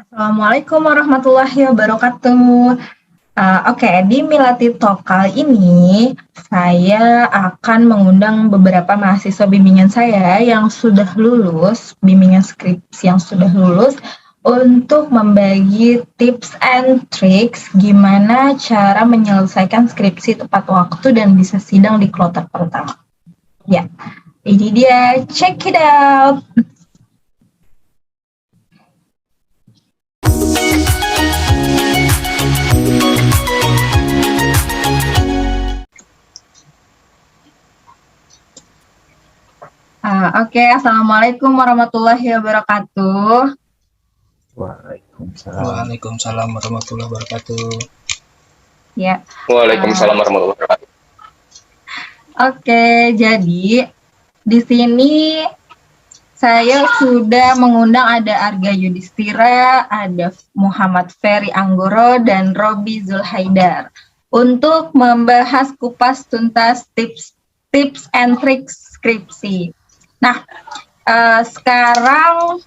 Assalamualaikum warahmatullahi wabarakatuh. Oke, di Milati Talk kali ini saya akan mengundang beberapa mahasiswa bimbingan saya yang sudah lulus, bimbingan skripsi yang sudah lulus, untuk membagi tips and tricks gimana cara menyelesaikan skripsi tepat waktu dan bisa sidang di kloter pertama. Ya, ini dia, check it out. Oke, Assalamualaikum warahmatullahi wabarakatuh. Waalaikumsalam. Waalaikumsalam warahmatullahi wabarakatuh. Ya. Waalaikumsalam warahmatullahi wabarakatuh. Oke, jadi di sini saya sudah mengundang ada Arga Yudhistira, ada Muhammad Ferry Anggoro, dan Robi Zulhaidar untuk membahas kupas tuntas tips and tricks skripsi. Nah, sekarang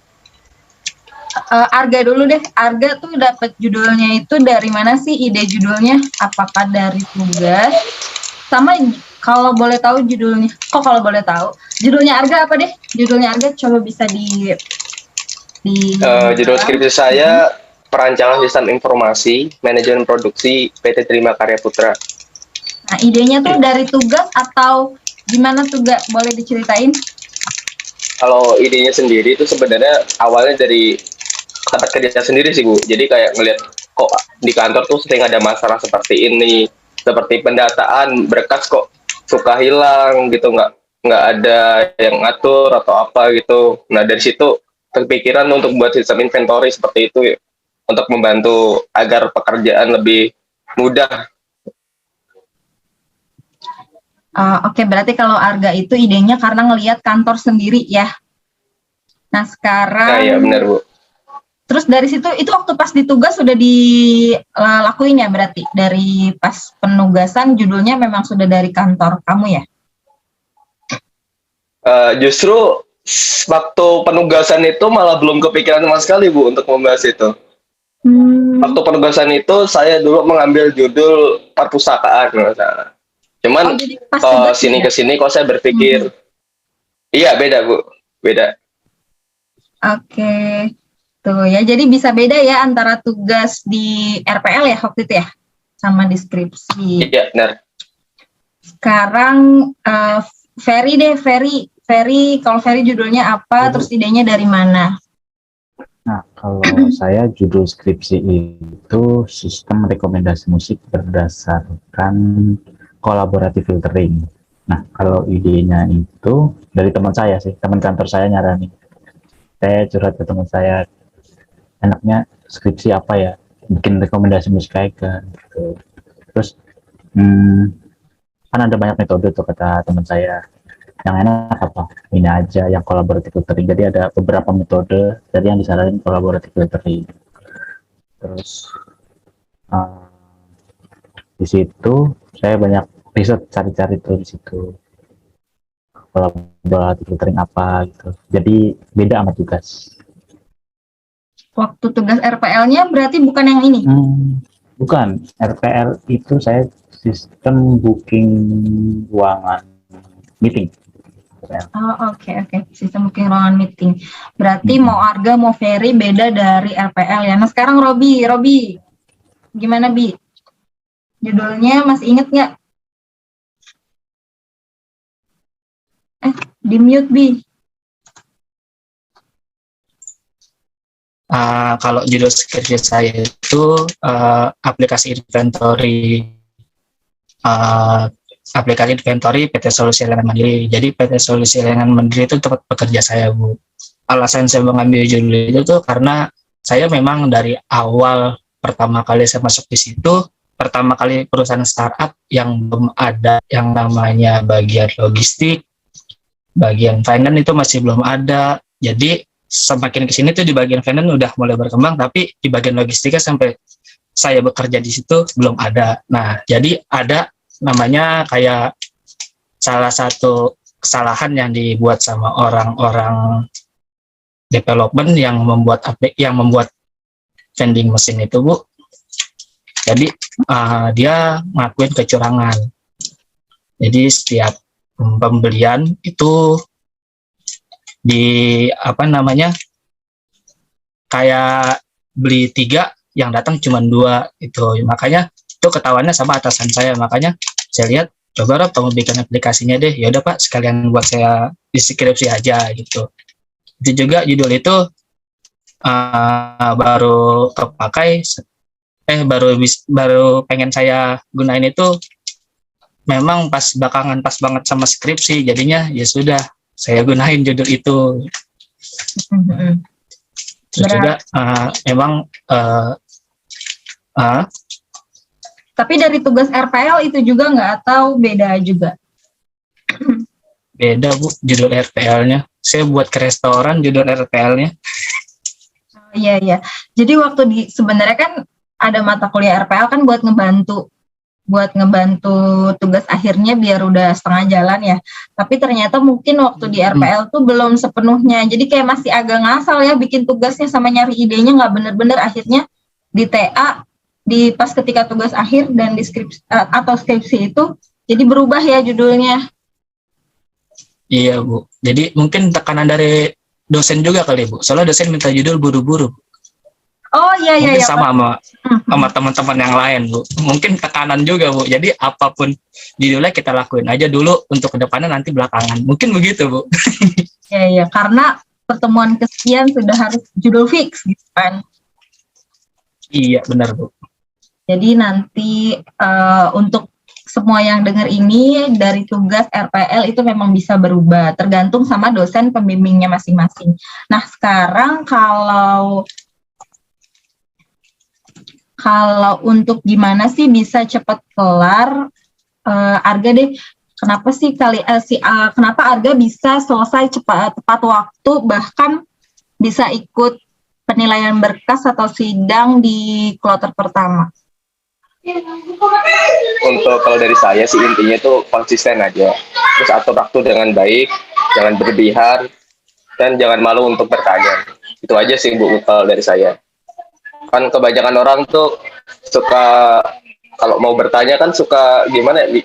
Arga dulu deh. Arga tuh dapat judulnya itu dari mana sih, ide judulnya? Apakah dari tugas? Sama kalau boleh tahu judulnya. Kalau boleh tahu judulnya Arga apa deh? Judulnya Arga coba bisa di judul skripsi saya Perancangan Sistem Informasi Manajemen Produksi PT Terima Karya Putra. Nah, idenya tuh dari tugas atau gimana tuh, Gak? Boleh diceritain? Kalau idenya sendiri itu sebenarnya awalnya dari tempat kerja sendiri sih, Bu. Jadi kayak ngelihat kok di kantor tuh sering ada masalah seperti ini, seperti pendataan berkas kok suka hilang gitu, nggak ada yang ngatur atau apa gitu. Nah, dari situ terpikiran untuk buat sistem inventory seperti itu ya, untuk membantu agar pekerjaan lebih mudah. Oke, berarti kalau Arga itu idenya karena ngelihat kantor sendiri ya. Nah, sekarang. Nah, ya benar, Bu. Terus dari situ itu waktu pas ditugas sudah dilakuin ya, berarti dari pas penugasan judulnya memang sudah dari kantor kamu ya? Justru waktu penugasan itu malah belum kepikiran sama sekali, Bu, untuk membahas itu. Waktu penugasan itu saya dulu mengambil judul perpustakaan, misalnya. Cuman sini ke sini kok saya berpikir, iya beda, Bu, beda. Oke, tuh ya, jadi bisa beda ya antara tugas di RPL ya waktu itu ya, sama di skripsi. Iya, benar. Sekarang Ferry deh, Ferry, kalau Ferry judulnya apa, terus idenya dari mana? Nah, kalau saya judul skripsi itu sistem rekomendasi musik berdasarkan kolaboratif filtering. Nah, kalau idenya itu dari teman saya sih, teman kantor saya nyaranin. Saya curhat ke teman saya, enaknya skripsi apa ya, bikin rekomendasi musik aja gitu. Terus kan ada banyak metode tuh kata teman saya, yang enak apa, ini aja yang kolaboratif filtering. Jadi ada beberapa metode dari yang disaranin kolaboratif filtering. Terus di situ saya banyak riset, cari-cari tuh di situ kolaboratif filtering apa gitu. Jadi beda sama tugas. Waktu tugas RPL-nya berarti bukan yang ini? Bukan, RPL itu saya sistem booking ruangan meeting. Oke. Sistem booking ruangan meeting. Berarti mau Arga mau Ferry beda dari RPL ya. Nah, sekarang Robi, gimana Bi? Judulnya masih inget nggak? Di mute Bi. Kalau judul skripsi saya itu aplikasi inventory PT Solusi Layanan Mandiri. Jadi PT Solusi Layanan Mandiri itu tempat pekerja saya, Bu. Alasan saya mengambil judul itu tuh karena saya memang dari awal pertama kali saya masuk di situ, pertama kali perusahaan startup yang belum ada yang namanya bagian logistik, bagian finance itu masih belum ada. Jadi semakin kesini tuh di bagian finance udah mulai berkembang, tapi di bagian logistiknya sampai saya bekerja di situ belum ada. Nah, jadi ada namanya kayak salah satu kesalahan yang dibuat sama orang-orang development yang membuat vending mesin itu Bu. Jadi dia ngakuin kecurangan. Jadi setiap pembelian itu di kayak beli 3 yang datang cuma 2 itu. Makanya itu ketahuannya sama atasan saya. Makanya saya lihat, coba Rob kamu bikin aplikasinya deh. Ya udah Pak, sekalian buat saya deskripsi aja gitu. Itu juga judul itu baru kepakai, baru pengen saya gunain itu memang pas banget sama skripsi, jadinya ya sudah saya gunain judul itu. Terus juga memang tapi dari tugas RPL itu juga nggak, atau beda juga? Beda Bu, judul RPL-nya. Saya buat ke restoran judul RPL-nya. Iya. Jadi waktu sebenarnya kan ada mata kuliah RPL kan buat ngebantu tugas akhirnya biar udah setengah jalan ya. Tapi ternyata mungkin waktu di RPL tuh belum sepenuhnya. Jadi kayak masih agak ngasal ya bikin tugasnya sama nyari idenya, nggak bener-bener. Akhirnya di TA pas ketika tugas akhir dan di skripsi atau skripsi itu jadi berubah ya judulnya. Iya Bu. Jadi mungkin tekanan dari dosen juga kali Bu. Soalnya dosen minta judul buru-buru. Oh iya. Mungkin sama teman-teman yang lain Bu. Mungkin tekanan juga Bu. Jadi apapun judulnya kita lakuin aja dulu, untuk kedepannya nanti belakangan. Mungkin begitu Bu. Iya, karena pertemuan kesekian sudah harus judul fix gitu kan. Iya benar Bu. Jadi nanti untuk semua yang dengar ini, dari tugas RPL itu memang bisa berubah, tergantung sama dosen pembimbingnya masing-masing. Nah sekarang kalau untuk gimana sih bisa cepat kelar, Arga deh, kenapa sih kenapa Arga bisa selesai tepat waktu, bahkan bisa ikut penilaian berkas atau sidang di kloter pertama? Untuk kalau dari saya sih intinya tuh konsisten aja, terus atur waktu dengan baik, jangan berlebihan, dan jangan malu untuk bertanya. Itu aja sih Bu kalau dari saya. Kan kebanyakan orang tuh suka kalau mau bertanya kan suka gimana ya,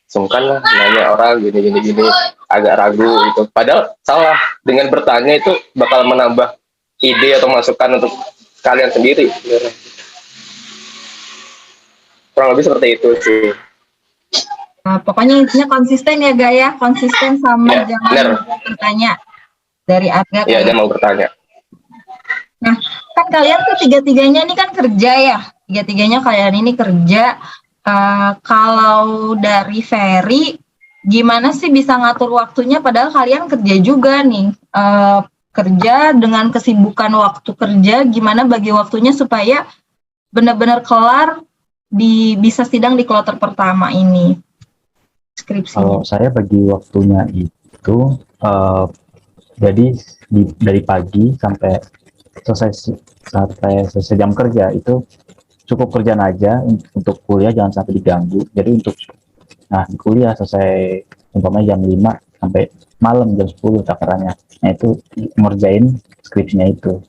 sungkan lah nanya orang gini, agak ragu gitu. Padahal salah, dengan bertanya itu bakal menambah ide atau masukan untuk kalian sendiri. Kurang lebih seperti itu sih. Nah, pokoknya intinya konsisten ya Gaya, konsisten sama Ya, jangan bener. bertanya dari Arga. Iya, dia mau bertanya. Nah, kan kalian tuh tiga-tiganya ini kan kerja ya, tiga-tiganya kalian ini kerja. Kalau dari Ferry, gimana sih bisa ngatur waktunya padahal kalian kerja juga nih, kerja dengan kesibukan waktu kerja, gimana bagi waktunya supaya benar-benar kelar bisa sidang di kloter pertama ini skripsi? Kalau saya bagi waktunya itu jadi dari pagi sampai selesai jam kerja itu cukup kerjaan aja. Untuk kuliah jangan sampai diganggu. Jadi di kuliah selesai umpamanya jam 5 sampai malam jam 10 takarannya. Nah itu ngerjain skripsinya itu.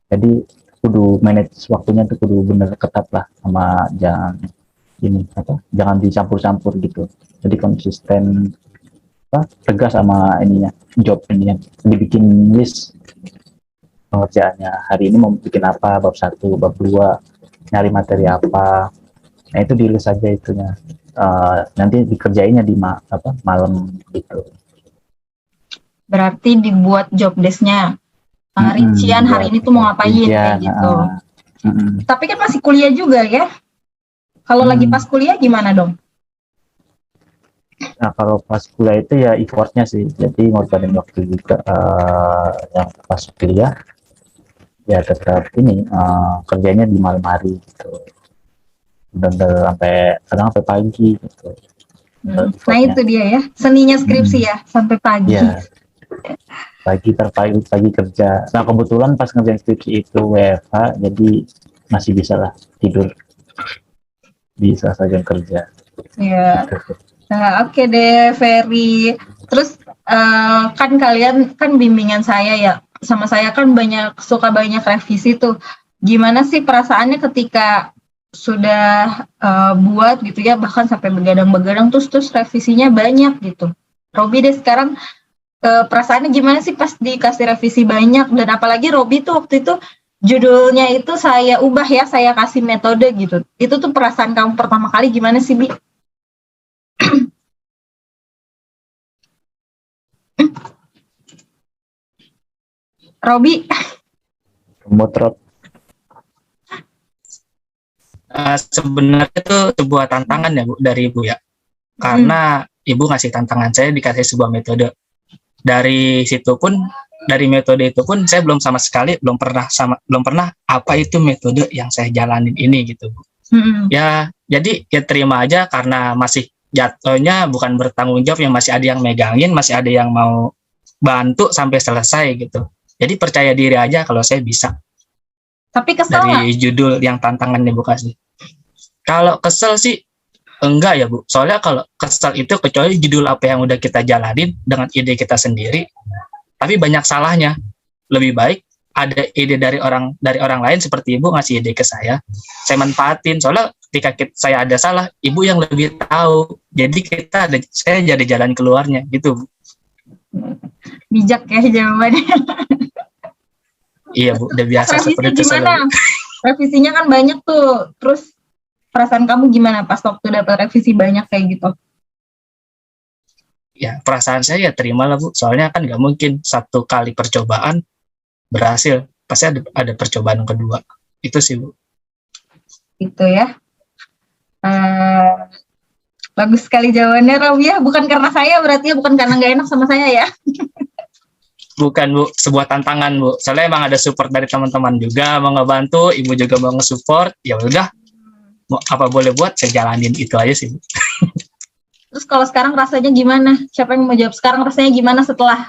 Jadi kudu manage waktunya tuh kudu bener ketat lah, sama jangan dicampur-campur gitu. Jadi konsisten, tegas sama job ininya, dibikin list pengerjaannya. Hari ini mau bikin apa, bab 1, bab 2, nyari materi apa. Nah itu di list aja itunya. Nanti dikerjainnya di malam gitu. Berarti dibuat job desk-nya. Rincian hari ini tuh mau ngapain kayak gitu. Tapi kan masih kuliah juga ya. Kalau lagi pas kuliah gimana dong? Nah kalau pas kuliah itu ya effortnya sih. Jadi ngorbanin waktu juga. Yang pas kuliah ya tetap kerjanya di malam hari gitu. Bener-bener sampai pagi gitu. Nah itu dia ya, seninya skripsi ya, sampai pagi. Ya. Pagi kerja. Nah kebetulan pas ngerjain skripsi itu WFH, jadi masih bisa lah tidur di saat jam kerja. Iya. Nah oke deh Ferry. Terus kan kalian kan bimbingan saya ya, sama saya kan suka banyak revisi tuh. Gimana sih perasaannya ketika sudah buat gitu ya, bahkan sampai begadang-begadang terus revisinya banyak gitu. Robi deh sekarang, perasaannya gimana sih pas dikasih revisi banyak, dan apalagi Robi tuh waktu itu judulnya itu saya ubah ya, saya kasih metode gitu. Itu tuh perasaan kamu pertama kali gimana sih, Bi? Robi? Remote. Sebenarnya itu sebuah tantangan ya Bu dari Ibu ya. Karena Ibu ngasih tantangan, saya dikasih sebuah metode. Dari metode itu pun saya belum pernah apa itu metode yang saya jalanin ini gitu Bu. Ya, jadi ya terima aja karena masih jatuhnya bukan bertanggung jawab, yang masih ada yang megangin, masih ada yang mau bantu sampai selesai gitu. Jadi percaya diri aja kalau saya bisa. Tapi kesel dari judul yang tantangannya Bu kasih. Kalau kesel sih enggak ya Bu. Soalnya kalau kesel itu kecuali judul apa yang udah kita jalanin dengan ide kita sendiri, tapi banyak salahnya. Lebih baik ada ide dari orang lain seperti Ibu ngasih ide ke saya manfaatin. Soalnya ketika saya ada salah, Ibu yang lebih tahu. Jadi saya jadi jalan keluarnya gitu Bu. Bijak ya jawabannya. Iya Bu, udah biasa seperti itu. Gimana? Revisinya kan banyak tuh. Terus perasaan kamu gimana pas waktu dapat revisi banyak kayak gitu? Ya perasaan saya ya terima lah Bu. Soalnya kan nggak mungkin satu kali percobaan berhasil. Pasti ada percobaan kedua. Itu sih Bu. Itu ya. Bagus sekali jawabannya Robi ya. Bukan karena saya berarti ya, bukan karena nggak enak sama saya ya. Bukan Bu, sebuah tantangan Bu. Soalnya emang ada support dari teman-teman juga mau ngebantu, Ibu juga mau nge-support. Ya udah, mau apa boleh buat, saya jalanin itu aja sih Bu. Terus kalau sekarang rasanya gimana? Siapa yang mau jawab sekarang rasanya gimana setelah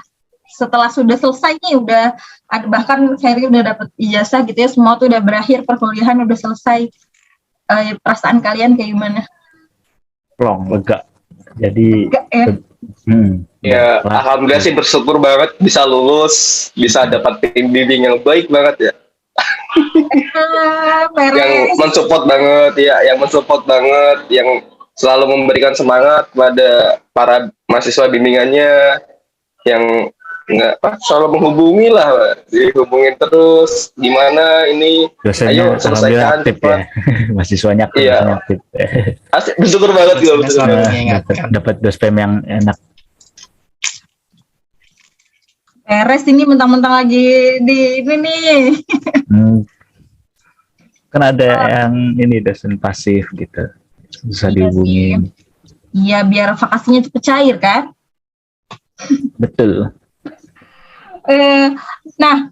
sudah selesai nih, udah ada, bahkan saya udah dapat ijazah gitu ya, semua tuh udah berakhir, perkuliahan udah selesai. Perasaan kalian kayak gimana? Plong, lega. Jadi Lega ya? Ya, alhamdulillah sih bersyukur banget bisa lulus, bisa dapat bimbing yang baik banget ya. Yang mensupport banget, yang selalu memberikan semangat kepada para mahasiswa bimbingannya, yang selalu menghubungi lah, dihubungin terus, gimana ini, dosennya ayo selesaikan aktif ya. Mahasiswanya aktif. Asik, bersyukur banget gue dapat dospem yang enak. Beres ini mentang-mentang lagi di ini nih. Kan ada yang ini dosen pasif gitu, bisa dihubungin. Iya, biar vakasinya cepet cair kan. Betul. Nah,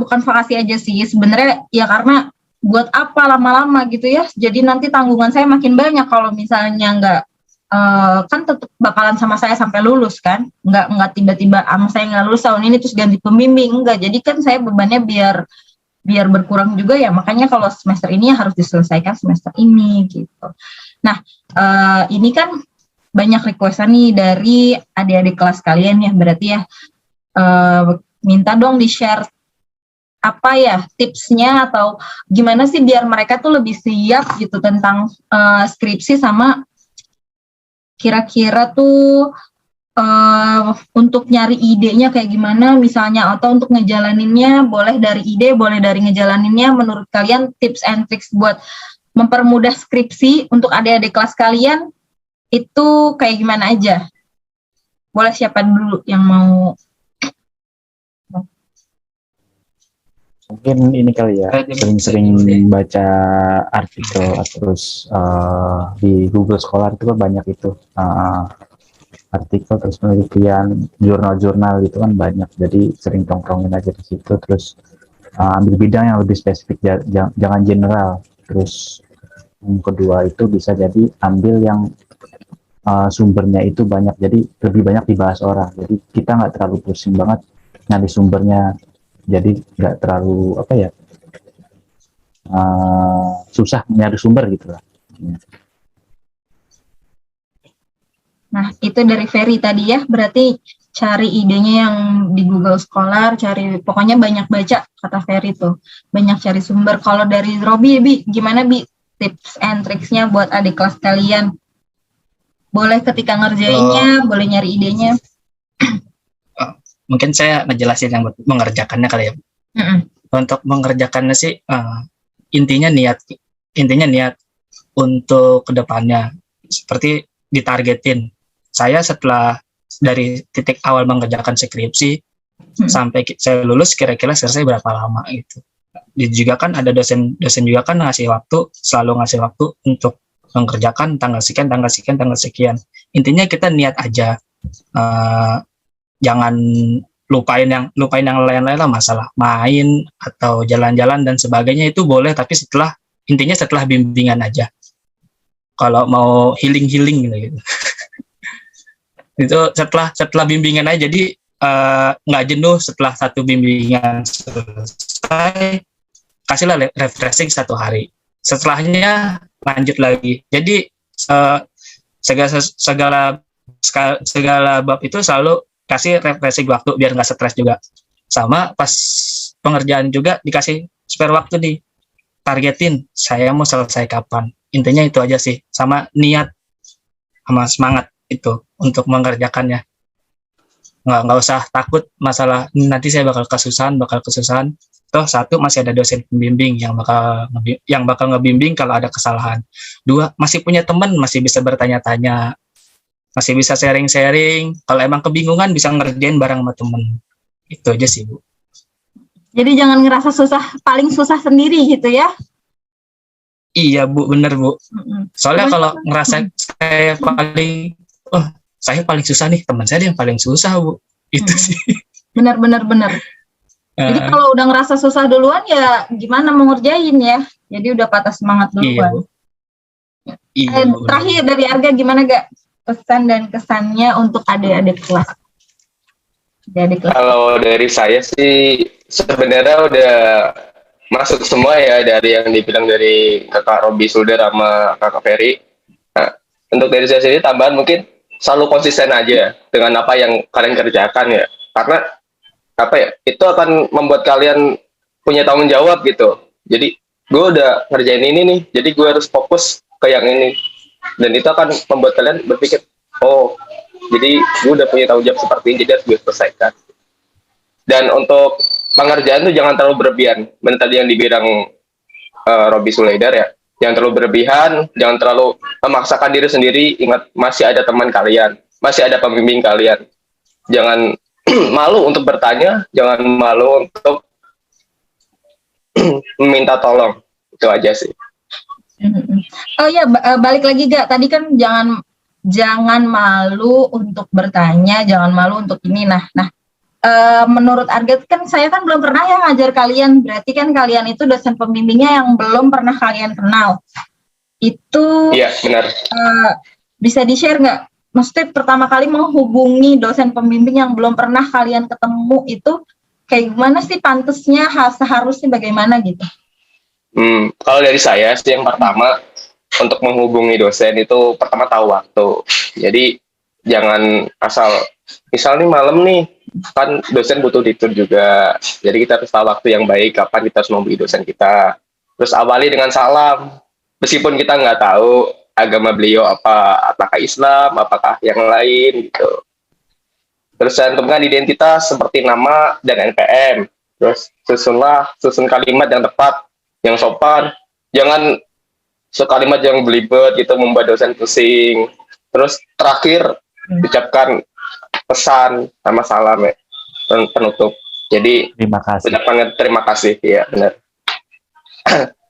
bukan vakasi aja sih sebenarnya ya, karena buat apa lama-lama gitu ya, jadi nanti tanggungan saya makin banyak kalau misalnya nggak, kan tetap bakalan sama saya sampai lulus kan, nggak tiba-tiba sama saya nggak lulus tahun ini terus ganti pembimbing, enggak. Jadi kan saya bebannya biar berkurang juga ya, makanya kalau semester ini harus diselesaikan semester ini gitu. Nah, ini kan banyak requestan nih dari adik-adik kelas kalian ya, berarti ya, minta dong di-share apa ya tipsnya atau gimana sih biar mereka tuh lebih siap gitu tentang skripsi, sama kira-kira tuh untuk nyari idenya kayak gimana misalnya, atau untuk ngejalaninnya, boleh dari ide, boleh dari ngejalaninnya. Menurut kalian tips and tricks buat mempermudah skripsi untuk adik-adik kelas kalian itu kayak gimana aja? Boleh siapa dulu yang mau? Mungkin ini kali ya, sering-sering baca artikel terus di Google Scholar itu kan banyak itu artikel terus penelitian, jurnal-jurnal itu kan banyak, jadi sering tongkrongin aja di situ, terus ambil bidang yang lebih spesifik, jangan general. Terus yang kedua itu bisa jadi ambil yang sumbernya itu banyak, jadi lebih banyak dibahas orang, jadi kita nggak terlalu pusing banget nyari sumbernya, jadi nggak terlalu susah nyari sumber gitu lah. Nah, itu dari Ferry tadi ya, berarti cari idenya yang di Google Scholar, pokoknya banyak baca, kata Ferry tuh. Banyak cari sumber. Kalau dari Robi, gimana Bi? Tips and tricksnya buat adik kelas kalian? Boleh ketika ngerjainnya, boleh nyari idenya. Mungkin saya ngejelasin yang mengerjakannya kali ya. Untuk mengerjakannya sih intinya niat untuk kedepannya, seperti ditargetin. Saya setelah dari titik awal mengerjakan skripsi sampai saya lulus kira-kira selesai berapa lama gitu. Juga kan ada dosen juga kan selalu ngasih waktu untuk mengerjakan tanggal sekian. Intinya kita niat aja, jangan lupain yang lain-lain lah, masalah main atau jalan-jalan dan sebagainya itu boleh, tapi setelah bimbingan aja. Kalau mau healing gitu. Itu setelah bimbingan aja, jadi nggak jenuh. Setelah satu bimbingan selesai, kasihlah refreshing 1 hari, setelahnya lanjut lagi. Jadi segala bab itu selalu kasih refreshing waktu biar nggak stres juga. Sama pas pengerjaan juga dikasih spare waktu nih, targetin saya mau selesai kapan. Intinya itu aja sih, sama niat sama semangat itu untuk mengerjakannya. Nggak usah takut masalah nanti saya bakal kesusahan. Toh 1, masih ada dosen pembimbing yang bakal ngebimbing kalau ada kesalahan. 2, masih punya teman, masih bisa bertanya-tanya, masih bisa sharing. Kalau emang kebingungan bisa ngerjain bareng sama temen. Itu aja sih, Bu. Jadi jangan ngerasa paling susah sendiri gitu ya. Iya, Bu, bener, Bu. Soalnya kalau ngerasa saya paling susah nih, teman saya yang paling susah, Bu. Itu sih. Bener. Jadi kalau udah ngerasa susah duluan ya gimana mau ngerjain ya. Jadi udah patah semangat duluan. Iya, terakhir dari Arga gimana gak pesan dan kesannya untuk adik-adik kelas? Kalau dari saya sih sebenarnya udah masuk semua ya, dari yang dibilang dari Kakak Robi Sulder sama Kakak Ferry. Nah, untuk dari saya sendiri tambahan mungkin selalu konsisten aja dengan apa yang kalian kerjakan ya. Karena itu akan membuat kalian punya tanggung jawab gitu. Jadi gue udah ngerjain ini nih, jadi gue harus fokus ke yang ini. Dan itu akan membuat kalian berpikir, oh jadi gue udah punya tanggung jawab seperti ini, jadi harus gue selesaikan. Dan untuk pengerjaan tuh jangan terlalu berlebihan. Benar tadi yang dibilang Robi Sulaider ya, jangan terlalu berlebihan, jangan terlalu memaksakan diri sendiri. Ingat, masih ada teman kalian, masih ada pembimbing kalian. Jangan malu untuk bertanya, jangan malu untuk meminta tolong. Itu aja sih. Oh ya, balik lagi Gak, tadi kan jangan malu untuk bertanya, jangan malu untuk ini. Nah, menurut Arga kan saya kan belum pernah ya ngajar kalian, berarti kan kalian itu dosen pembimbingnya yang belum pernah kalian kenal. Itu iya, benar. Bisa di-share nggak? Maksudnya pertama kali menghubungi dosen pembimbing yang belum pernah kalian ketemu itu kayak gimana sih pantasnya, seharusnya bagaimana gitu? Kalau dari saya sih yang pertama, untuk menghubungi dosen itu pertama tahu waktu. Jadi jangan asal, misal nih malam nih, kan dosen butuh ditur juga. Jadi kita harus tahu waktu yang baik, kapan kita harus menghubungi dosen kita. Terus awali dengan salam, meskipun kita nggak tahu agama beliau apakah Islam, apakah yang lain gitu. Terus cantumkan identitas seperti nama dan NPM. Terus susun kalimat yang tepat, yang sopan. Jangan sekalimat yang belibet gitu membuat dosen pusing. Terus terakhir ucapkan pesan sama salam ya, penutup. Jadi terima kasih. Terima kasih, ya benar.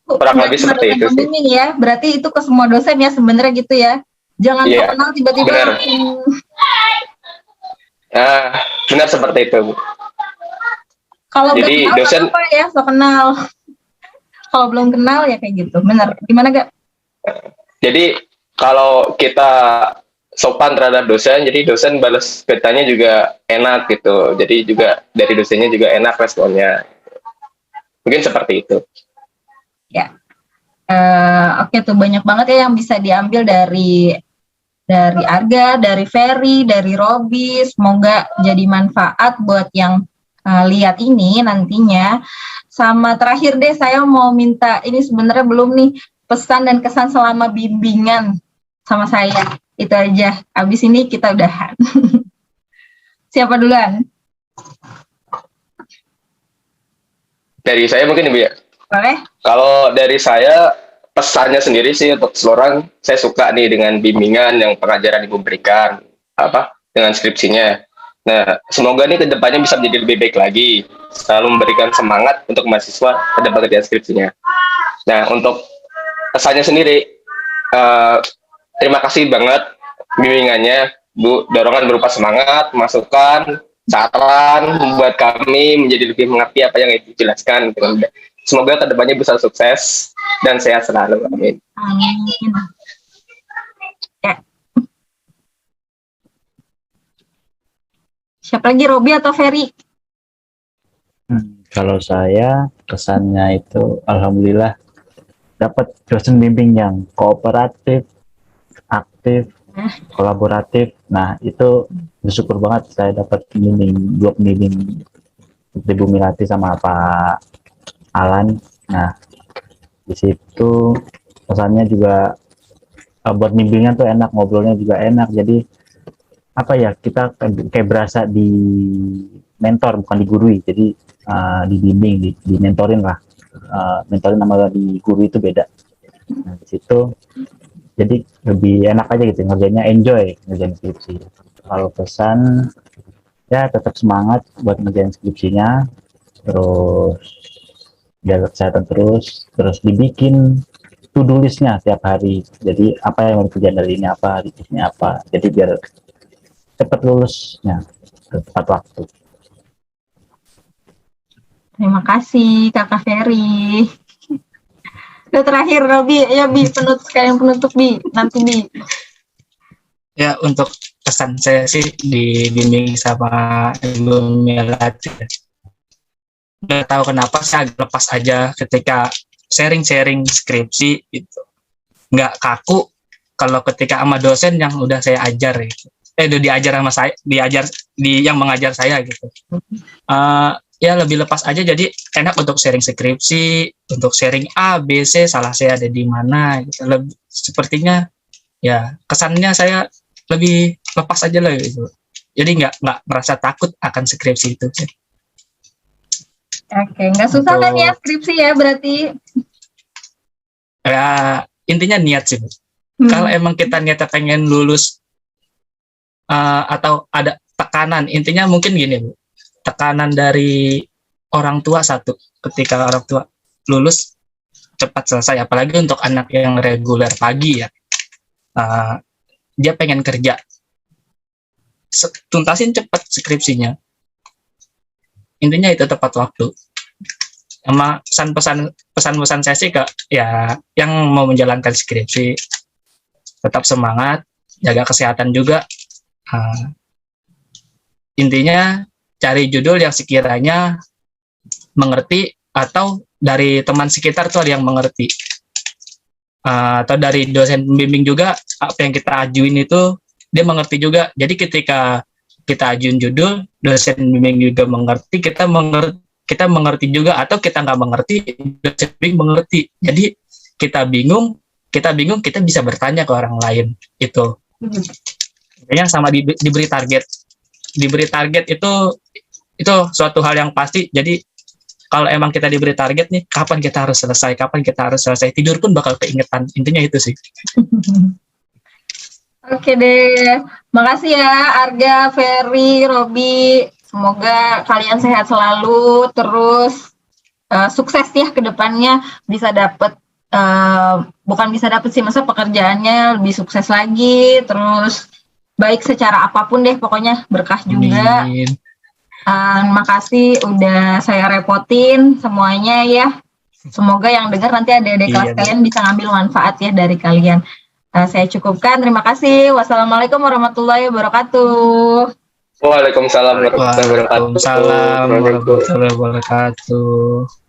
Kurang lebih seperti itu sih. Ya, berarti itu ke semua dosen ya sebenarnya gitu ya. Jangan kenal tiba-tiba. Benar seperti itu, Bu. Kalau jadi kenal, dosen apa ya, so kenal. Kalau belum kenal ya kayak gitu. Benar. Gimana Gak? Jadi kalau kita sopan terhadap dosen, jadi dosen balas bertanya juga enak gitu. Jadi juga dari dosennya juga enak responnya. Mungkin seperti itu. Ya, oke tuh banyak banget ya yang bisa diambil dari dari Arga, dari Ferry, dari Robi. Semoga jadi manfaat buat yang lihat ini nantinya. Sama terakhir deh, saya mau minta, ini sebenarnya belum nih, pesan dan kesan selama bimbingan sama saya. Itu aja. Abis ini kita udahan. Siapa duluan? Dari saya mungkin Ibu ya. Boleh? Kalau dari saya pesannya sendiri sih untuk seluruh saya suka nih dengan bimbingan yang pengajaran Ibu berikan dengan skripsinya. Nah, semoga nih kedepannya bisa menjadi lebih baik lagi, selalu memberikan semangat untuk mahasiswa pada pekerjaan skripsinya. Nah, untuk pesannya sendiri, terima kasih banget bimbingannya, Bu. Dorongan berupa semangat, masukan, saran membuat kami menjadi lebih mengerti apa yang Ibu jelaskan. Semoga kedepannya bisa sukses dan sehat selalu. Amin. Amin. Ya. Siapa lagi, Robi atau Ferry? Kalau saya kesannya itu alhamdulillah dapat dosen bimbing yang kooperatif, aktif, kolaboratif. Nah, itu bersyukur banget saya dapat dua pembimbing Ibu Milati sama Pak Alan. Nah, di situ pesannya juga buat bimbingan tuh enak, ngobrolnya juga enak. Jadi apa ya, kita kayak berasa di mentor bukan digurui. Jadi dibimbing, di mentorin lah. Mentorin sama di guru itu beda. Nah, di situ jadi lebih enak aja gitu, ngerjainnya enjoy ngerjain skripsi. Kalau pesan ya tetap semangat buat ngerjain skripsinya, terus jaga kesehatan terus dibikin to-do listnya tiap hari. Jadi apa yang mau dikerjain dari ini apa, hari ini apa. Jadi biar cepat lulusnya tepat waktu. Terima kasih Kakak Ferry. Itu terakhir Robi, ya Bi, penutup Bi, nanti Bi. Ya, untuk pesan saya sih dibimbing sama Ibu Melati. Nggak tahu kenapa saya agak lepas aja ketika sharing skripsi itu. Nggak kaku kalau ketika sama dosen yang udah saya ajar gitu. Udah diajar sama saya, yang mengajar saya gitu. Ya lebih lepas aja, jadi enak untuk sharing skripsi, untuk sharing A, B, C, salah saya ada di mana gitu. Sepertinya ya kesannya saya lebih lepas aja lah gitu. Jadi nggak merasa takut akan skripsi itu. Oke, nggak susah kan ya skripsi ya berarti? Ya intinya niat sih. Kalau emang kita niatnya pengen lulus atau ada tekanan, intinya mungkin gini Bu. Tekanan dari orang tua satu, ketika orang tua lulus cepat selesai, apalagi untuk anak yang reguler pagi ya, dia pengen kerja, tuntasin cepat skripsinya, intinya itu tepat waktu. Sama pesan-pesan saya sih ke ya yang mau menjalankan skripsi, tetap semangat, jaga kesehatan juga, intinya cari judul yang sekiranya mengerti, atau dari teman sekitar tuh ada yang mengerti, atau dari dosen pembimbing juga apa yang kita ajuin itu dia mengerti juga. Jadi ketika kita ajuin judul, dosen pembimbing juga mengerti, kita mengerti juga, atau kita nggak mengerti, dosen pembimbing mengerti. Jadi kita bingung, kita bisa bertanya ke orang lain itu. Kayaknya sama diberi target itu suatu hal yang pasti. Jadi kalau emang kita diberi target nih, kapan kita harus selesai, tidur pun bakal keingetan. Intinya itu sih. Oke deh, makasih ya Arga, Ferry, Robi. Semoga kalian sehat selalu, terus sukses ya ke depannya, bisa dapet bukan bisa dapet sih, masa pekerjaannya lebih sukses lagi, terus baik secara apapun deh, pokoknya berkah juga. Amin. Makasih udah saya repotin semuanya ya. Semoga yang dengar nanti adik-adik kelas kalian bisa ngambil manfaat ya dari kalian. Saya cukupkan, terima kasih. Wassalamualaikum warahmatullahi wabarakatuh. Waalaikumsalam warahmatullahi wabarakatuh. Waalaikumsalam warahmatullahi wabarakatuh.